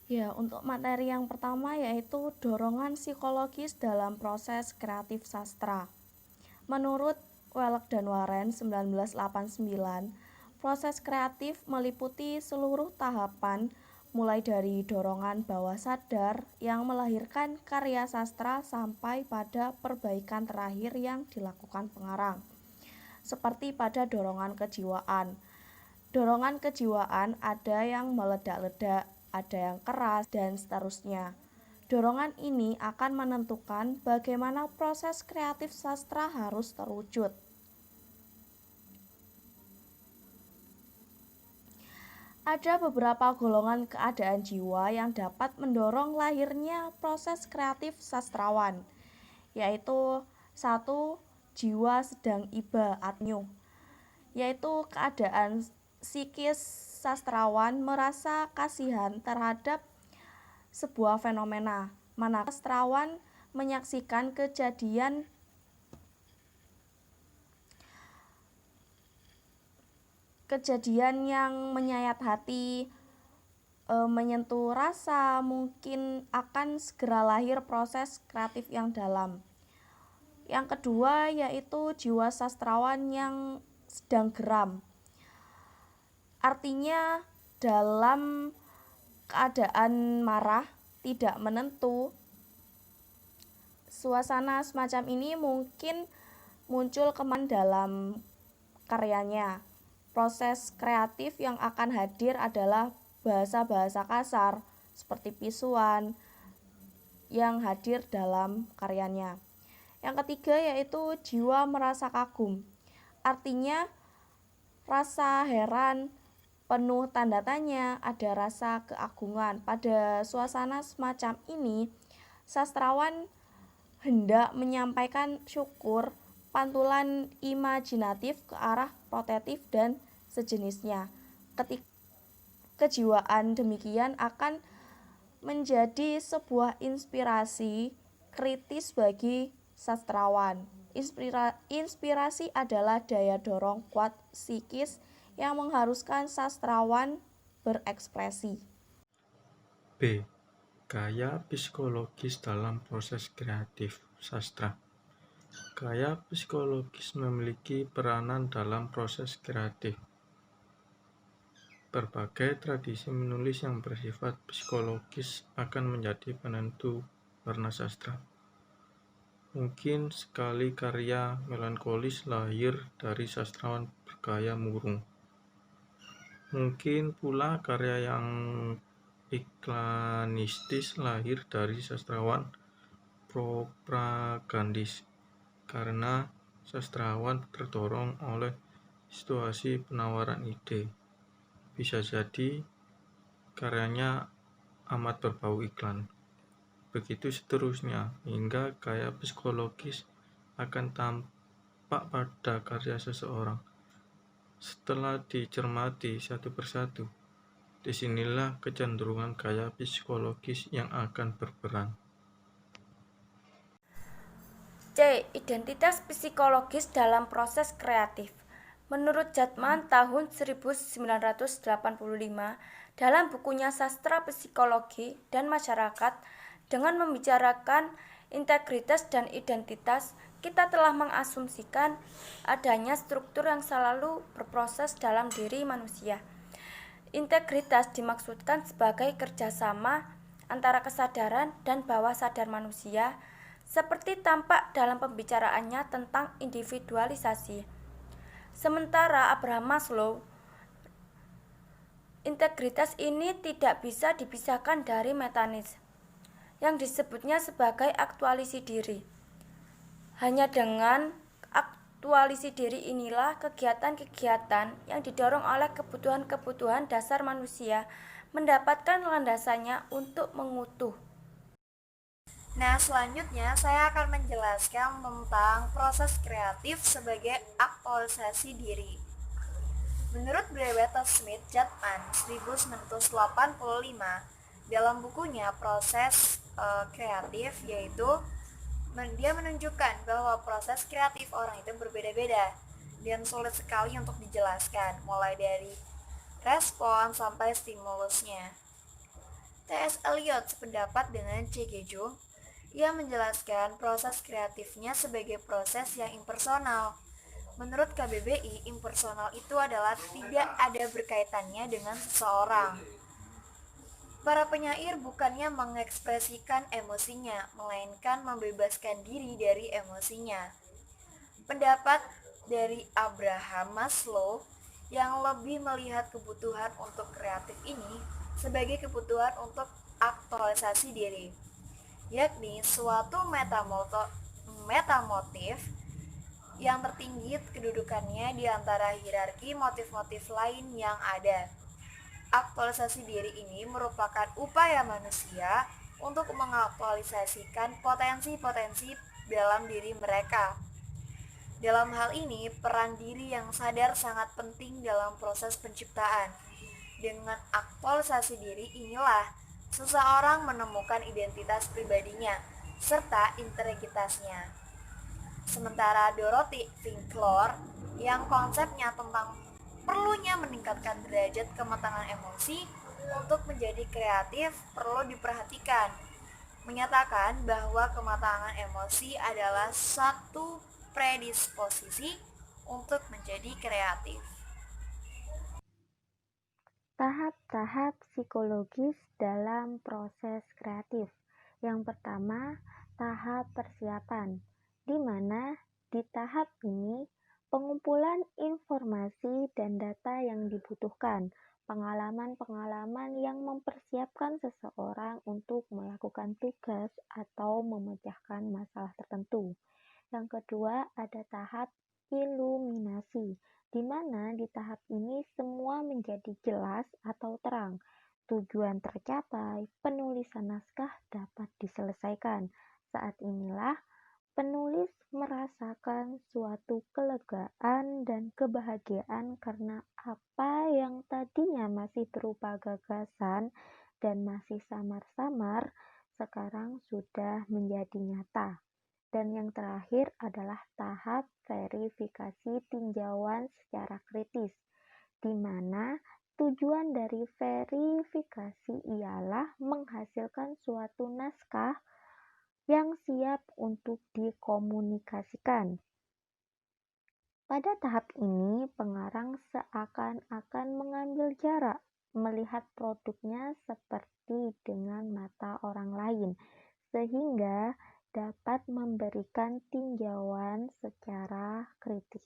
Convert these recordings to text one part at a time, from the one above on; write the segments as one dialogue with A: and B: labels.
A: Ya, untuk materi yang pertama yaitu dorongan psikologis dalam proses kreatif sastra. Menurut Welek dan Warren 1989, proses kreatif meliputi seluruh tahapan mulai dari dorongan bawah sadar yang melahirkan karya sastra sampai pada perbaikan terakhir yang dilakukan pengarang. Seperti pada dorongan kejiwaan. Dorongan kejiwaan ada yang meledak-ledak, ada yang keras, dan seterusnya. Dorongan ini akan menentukan bagaimana proses kreatif sastra harus terwujud. Ada beberapa golongan keadaan jiwa yang dapat mendorong lahirnya proses kreatif sastrawan, yaitu 1. Jiwa sedang iba atnyu, yaitu keadaan psikis sastrawan merasa kasihan terhadap sebuah fenomena, mana sastrawan menyaksikan kejadian yang menyayat hati, menyentuh rasa, mungkin akan segera lahir proses kreatif yang dalam. Yang kedua yaitu jiwa sastrawan yang sedang geram. Artinya dalam keadaan marah, tidak menentu, suasana semacam ini mungkin muncul dalam karyanya. Proses kreatif yang akan hadir adalah bahasa-bahasa kasar seperti pisuan yang hadir dalam karyanya. Yang ketiga yaitu jiwa merasa kagum. Artinya rasa heran, penuh tanda tanya, ada rasa keagungan. Pada suasana semacam ini, sastrawan hendak menyampaikan syukur, pantulan imajinatif ke arah protektif dan sejenisnya. Ketika kejiwaan demikian akan menjadi sebuah inspirasi kritis bagi sastrawan. Inspirasi adalah daya dorong kuat psikis yang mengharuskan sastrawan berekspresi.
B: B. Gaya psikologis dalam proses kreatif sastra. Gaya psikologis memiliki peranan dalam proses kreatif. Berbagai tradisi menulis yang bersifat psikologis akan menjadi penentu warna sastra. Mungkin sekali karya melankolis lahir dari sastrawan bergaya murung. Mungkin pula karya yang iklanistis lahir dari sastrawan propagandis, karena sastrawan terdorong oleh situasi penawaran ide. Bisa jadi karyanya amat berbau iklan. Begitu seterusnya, hingga gaya psikologis akan tampak pada karya seseorang. Setelah dicermati satu persatu, disinilah kecenderungan gaya psikologis yang akan berperan.
C: C. Identitas psikologis dalam proses kreatif. Menurut Jatman tahun 1985, dalam bukunya Sastra Psikologi dan Masyarakat, dengan membicarakan integritas dan identitas, kita telah mengasumsikan adanya struktur yang selalu berproses dalam diri manusia. Integritas dimaksudkan sebagai kerjasama antara kesadaran dan bawah sadar manusia, seperti tampak dalam pembicaraannya tentang individualisasi. Sementara Abraham Maslow, integritas ini tidak bisa dipisahkan dari metanis, yang disebutnya sebagai aktualisasi diri. Hanya dengan aktualisasi diri inilah kegiatan-kegiatan yang didorong oleh kebutuhan-kebutuhan dasar manusia mendapatkan landasannya untuk mengutuh.
D: Nah, selanjutnya saya akan menjelaskan tentang proses kreatif sebagai aktualisasi diri. Menurut Brereton Smith Jatman 1985, dalam bukunya Proses Kreatif, yaitu dia menunjukkan bahwa proses kreatif orang itu berbeda-beda dan sulit sekali untuk dijelaskan, mulai dari respon sampai stimulusnya. T.S. Eliot sependapat dengan C.G. Jung. Ia menjelaskan proses kreatifnya sebagai proses yang impersonal. Menurut KBBI, impersonal itu adalah tidak ada berkaitannya dengan seseorang. Para penyair bukannya mengekspresikan emosinya, melainkan membebaskan diri dari emosinya. Pendapat dari Abraham Maslow yang lebih melihat kebutuhan untuk kreatif ini sebagai kebutuhan untuk aktualisasi diri, yakni suatu metamotif yang tertinggi kedudukannya di antara hierarki motif-motif lain yang ada. Aktualisasi diri ini merupakan upaya manusia untuk mengaktualisasikan potensi-potensi dalam diri mereka. Dalam hal ini, peran diri yang sadar sangat penting dalam proses penciptaan. Dengan aktualisasi diri inilah seseorang menemukan identitas pribadinya serta integritasnya. Sementara Dorothy Winkler yang konsepnya tentang perlunya meningkatkan derajat kematangan emosi untuk menjadi kreatif perlu diperhatikan, menyatakan bahwa kematangan emosi adalah satu predisposisi untuk menjadi kreatif.
A: Tahap-tahap psikologis dalam proses kreatif. Yang pertama, tahap persiapan, di mana di tahap ini pengumpulan informasi dan data yang dibutuhkan, pengalaman-pengalaman yang mempersiapkan seseorang untuk melakukan tugas atau memecahkan masalah tertentu. Yang kedua, ada tahap iluminasi, di mana di tahap ini semua menjadi jelas atau terang. Tujuan tercapai, penulisan naskah dapat diselesaikan. Saat inilah penulis merasakan suatu kelegaan dan kebahagiaan karena apa yang tadinya masih berupa gagasan dan masih samar-samar, sekarang sudah menjadi nyata. Dan yang terakhir adalah tahap verifikasi tinjauan secara kritis, di mana tujuan dari verifikasi ialah menghasilkan suatu naskah yang siap untuk dikomunikasikan. Pada tahap ini, pengarang seakan-akan mengambil jarak, melihat produknya seperti dengan mata orang lain, sehingga dapat memberikan tinjauan secara kritis.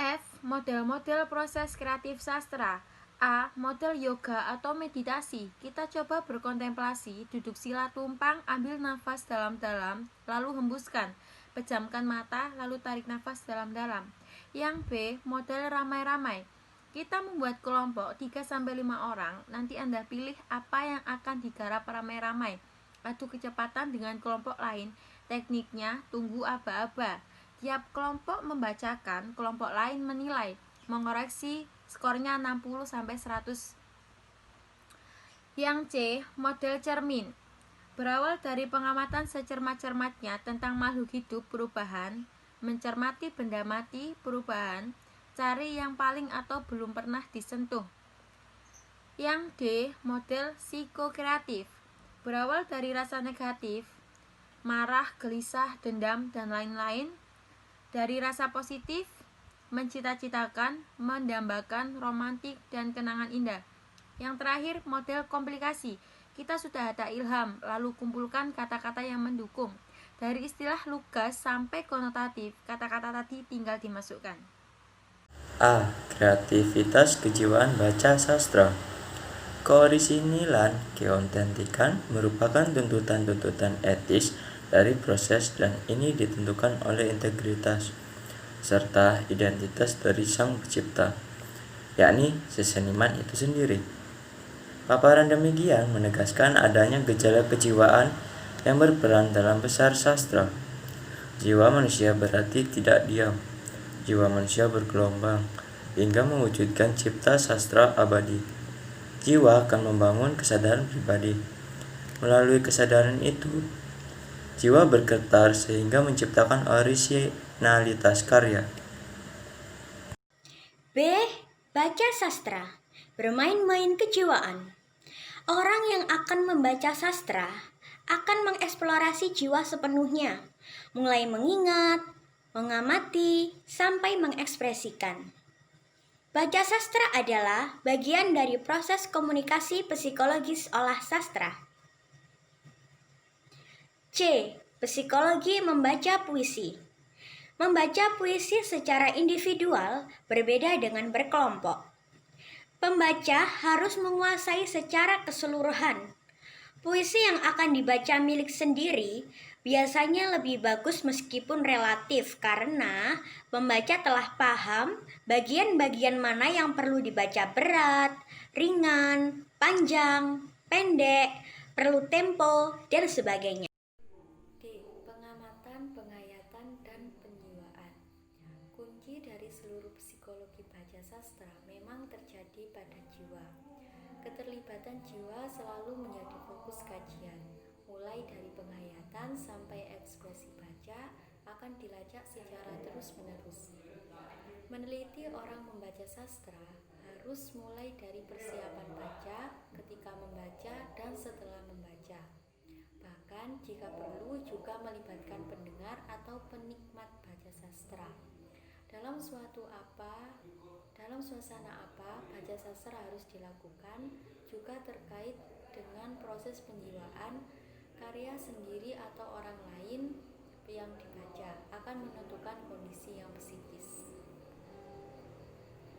C: F. Model-model proses kreatif sastra. A. Model yoga atau meditasi. Kita coba berkontemplasi, duduk sila tumpang, ambil nafas dalam-dalam, lalu hembuskan. Pejamkan mata, lalu tarik nafas dalam-dalam. Yang B. Model ramai-ramai. Kita membuat kelompok 3-5 orang, nanti Anda pilih apa yang akan digarap ramai-ramai. Adu kecepatan dengan kelompok lain. Tekniknya tunggu aba-aba. Tiap kelompok membacakan, kelompok lain menilai, mengoreksi, skornya 60-100. Yang C. Model cermin. Berawal dari pengamatan secermat-cermatnya tentang makhluk hidup perubahan, mencermati benda mati perubahan, cari yang paling atau belum pernah disentuh. Yang D. Model psikokreatif. Berawal dari rasa negatif, marah, gelisah, dendam, dan lain-lain. Dari rasa positif, mencita-citakan, mendambakan, romantik, dan kenangan indah. Yang terakhir, model komplikasi. Kita sudah ada ilham, lalu kumpulkan kata-kata yang mendukung. Dari istilah lugas sampai konotatif, kata-kata tadi tinggal dimasukkan.
E: A. Kreativitas kejiwaan baca sastra. Keorisinilan, keautentikan merupakan tuntutan-tuntutan etis dari proses dan ini ditentukan oleh integritas serta identitas dari sang pencipta, yakni si seniman itu sendiri. Paparan demikian menegaskan adanya gejala kejiwaan yang berperan dalam besar sastra. Jiwa manusia berarti tidak diam. Jiwa manusia bergelombang hingga mewujudkan cipta sastra abadi. Jiwa akan membangun kesadaran pribadi. Melalui kesadaran itu, jiwa bergetar sehingga menciptakan orisinalitas karya.
F: B. Baca sastra, bermain-main kejiwaan. Orang yang akan membaca sastra akan mengeksplorasi jiwa sepenuhnya, mulai mengingat, mengamati, sampai mengekspresikan. Baca sastra adalah bagian dari proses komunikasi psikologis olah sastra. C. Psikologi membaca puisi. Membaca puisi secara individual berbeda dengan berkelompok. Pembaca harus menguasai secara keseluruhan. Puisi yang akan dibaca milik sendiri biasanya lebih bagus meskipun relatif karena pembaca telah paham bagian-bagian mana yang perlu dibaca berat, ringan, panjang, pendek, perlu tempo, dan sebagainya.
C: D. Pengamatan, penghayatan, dan penjiwaan. Kunci dari seluruh psikologi baca sastra memang terjadi pada jiwa. Keterlibatan jiwa selalu menjadi fokus kajian. Mulai dari penghayatan sampai ekspresi baca akan dilacak secara terus-menerus. Meneliti orang membaca sastra harus mulai dari persiapan baca, ketika membaca, dan setelah membaca. Bahkan jika perlu juga melibatkan pendengar atau penikmat baca sastra. Dalam suasana apa baca sastra harus dilakukan juga terkait dengan proses penjiwaan. Karya sendiri atau orang lain yang dibaca akan menentukan kondisi yang psikis.